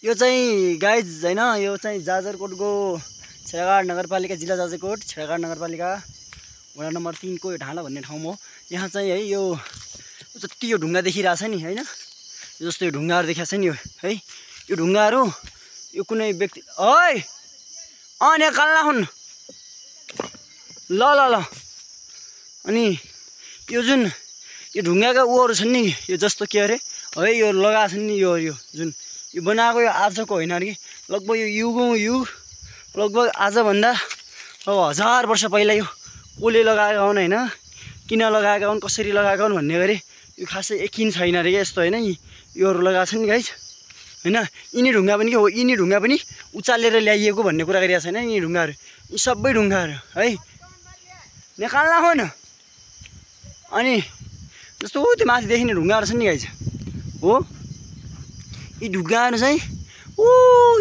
यो चाहिँ गाइज हैन, यो चाहिँ जाजरकोटको छेडागाड नगरपालिका, जिल्ला जाजरकोट छेडागाड नगरपालिका वडा नम्बर 3 को ढाँडा भन्ने ठाउँ हो। यहाँ चाहिँ है यो जति यो ढुङ्गा देखिरहेछ नि हैन, जस्तो यो ढुङ्गाहरू देखिएको छ नि यो है, यो ढुङ्गाहरू यो कुनै व्यक्ति ओइ अन काल्ला हुन् ल ल ल। अनि यो जुन यो ढुङ्गाका उहरू छन् नि, यो जस्तो के अरे है, यो लगाएको छन् नि, यो जुन यो बनाएको यो आजको होइन अरे कि, लगभग यो युगौँ युग लगभग आजभन्दा अब 1000 वर्ष पहिला यो कसले लगाएका हुन् होइन, किन लगाएका हुन्, कसरी लगाएका हुन् भन्ने गरी यो खासै यकिन छैन अरे कि, यस्तो होइन योहरू लगाएको छ नि गाइज होइन। यिनी ढुङ्गा पनि के हो, यिनी ढुङ्गा पनि उचालेर ल्याइएको भन्ने कुरा गरिरहेको छैन। यिनी ढुङ्गाहरू यी सबै ढुङ्गाहरू है निकाल्न हो न। अनि जस्तो त्यो माथि देखिने ढुङ्गाहरू छन् नि गाइज हो, यी ढुङ्गाहरू चाहिँ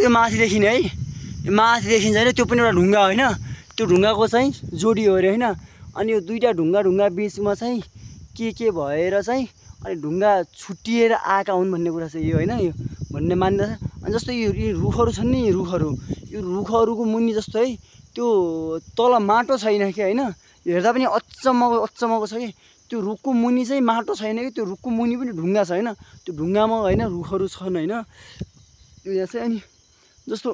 यो माथि देखिने है, यो माथि देखिन्छ होइन, त्यो पनि एउटा ढुङ्गा होइन, त्यो ढुङ्गाको चाहिँ जोडी हो अरे होइन। अनि यो दुईवटा ढुङ्गा बिचमा चाहिँ के भएर चाहिँ अनि ढुङ्गा छुट्टिएर आएका हुन् भन्ने कुरा चाहिँ यो होइन, यो भन्ने मान्यता छ। अनि जस्तो यी रुखहरू छन् नि, यो रुखहरूको मुनि जस्तो है, त्यो तल माटो छैन कि होइन, हेर्दा पनि अचम्मको छ कि, त्यो रुखको मुनि चाहिँ माटो छैन कि, त्यो रुखको मुनि पनि ढुङ्गा छ होइन, त्यो ढुङ्गामा होइन रुखहरू छन् होइन। यो यहाँ चाहिँ अनि जस्तो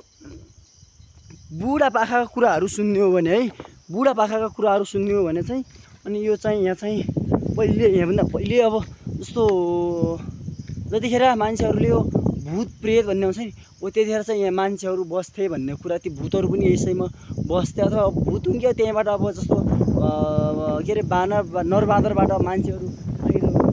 बुढापाखाका कुराहरू सुन्ने हो भने है, बुढापाखाका कुराहरू सुन्ने हो भने चाहिँ अनि यो चाहिँ यहाँ चाहिँ यहाँभन्दा पहिले अब जस्तो जतिखेर मान्छेहरूले यो भूत प्रेत भन्ने हुन्छ नि, हो त्यतिखेर चाहिँ यहाँ मान्छेहरू बस्थे भन्ने कुरा, ती भूतहरू पनि यसैमा बस्थे, अथवा भूत हुन् क्या त्यहीँबाट अब जस्तो के अरे नरबाँदरबाट मान्छेहरू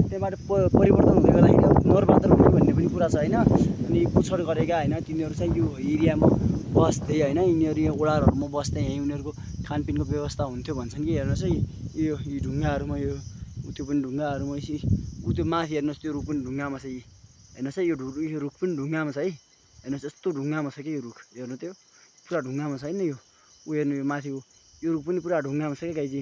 त्यहाँबाट परिवर्तन हुँदै गर्दाखेरि अब नरबाँदर हुने भन्ने पनि कुरा छ होइन। अनि पुछड गरेका होइन, तिनीहरू चाहिँ यो एरियामा बस्थे होइन, यिनीहरू यो ओडारहरूमा बस्थे, यहीँ उनीहरूको खानपिनको व्यवस्था हुन्थ्यो भन्छन् कि। हेर्नुहोस् है यो ढुङ्गाहरूमा यो त्यो पनि ढुङ्गाहरूमा त्यो माथि हेर्नुहोस्, त्यो रुख पनि ढुङ्गामा छ, हेर्नुहोस् है यो रुख पनि ढुङ्गामा छ है, हेर्नुहोस् यस्तो ढुङ्गामा छ कि यो रुख, हेर्नु त्यो पुरा ढुङ्गामा छ होइन। यो हेर्नु यो माथि यो रुख पनि पुरा ढुङ्गामा छ कि गाइजी,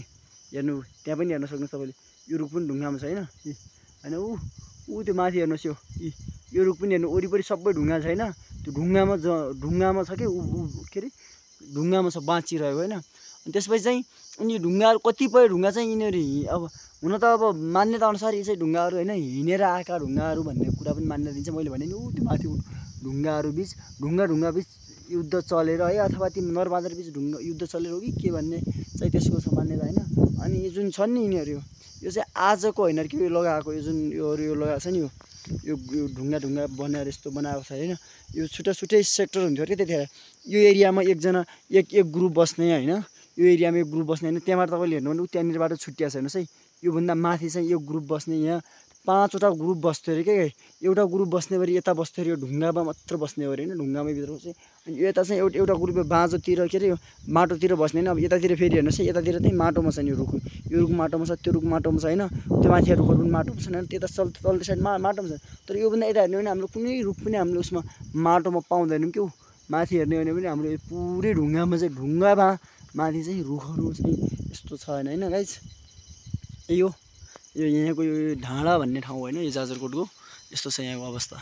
हेर्नु त्यहाँ पनि हेर्न सक्नुहोस् तपाईँले, यो रुख पनि ढुङ्गामा छ होइन होइन। त्यो माथि हेर्नुहोस् यो रुख पनि हेर्नु, वरिपरि सबै ढुङ्गा छ होइन, त्यो ढुङ्गामा छ कि के अरे ढुङ्गामा छ बाँचिरहेको होइन। अनि त्यसपछि चाहिँ अनि ढुङ्गाहरू कतिपय ढुङ्गा चाहिँ यिनीहरू अब हुन त अब मान्यता अनुसार यी चाहिँ ढुङ्गाहरू होइन हिँडेर आएका ढुङ्गाहरू भन्ने कुरा पनि मान्यता दिन्छ। मैले भने नि त्यो माथि ढुङ्गा बिच युद्ध चलेर है, अथवा ती नरबाँदर बिच युद्ध चलेर हो कि के भन्ने चाहिँ त्यसको छ मान्यता होइन। अनि यो जुन छन् नि यिनीहरू यो चाहिँ आजको होइन कि, यो लगाएको यो जुन यो लगाएको छ नि, यो ढुङ्गा बनाएर यस्तो बनाएको छ होइन। यो छुट्टै सेक्टर हुन्थ्यो अरे त्यतिखेर, यो एरियामा एक ग्रुप बस्ने होइन, यो एरियामा एक ग्रुप बस्ने होइन, त्यहाँबाट तपाईँले हेर्नु भने त्यहाँनिरबाट छुट्टिया छ हेर्नुहोस् है, योभन्दा माथि चाहिँ यो ग्रुप बस्ने, यहाँ 5वटा ग्रुप बस्थ्यो अरे क्या, एउटा ग्रुप बस्ने गरी यता बस्थ्यो अरे, यो ढुङ्गामा मात्र बस्ने हो अरे होइन, ढुङ्गामै भित्र चाहिँ। अनि यता चाहिँ एउटा ग्रुप बाँझोतिर के अरे यो माटोतिर बस्ने होइन। अब यतातिर फेरि हेर्नुहोस् है, यतातिर चाहिँ माटोमा छ नि यो रुख माटोमा छ, त्यो रुख माटोमा छ होइन, त्यो माथि रुखहरू पनि माटोमा छन् होइन, त्यता तल्लो साइडमा माटोमा छ। तर योभन्दा यता हेर्ने भने हाम्रो कुनै रुख पनि हामीले उसमा माटोमा पाउँदैनौँ क्या। माथि हेर्ने हो भने हाम्रो पुरै ढुङ्गामा चाहिँ ढुङ्गामा माथि चाहिँ रुखहरू चाहिँ यस्तो छ होइन गाइज। यो यहाँको यो ढाँडा भन्ने ठाउँ होइन, यो जाजरकोटको यस्तो छ यहाँको अवस्था।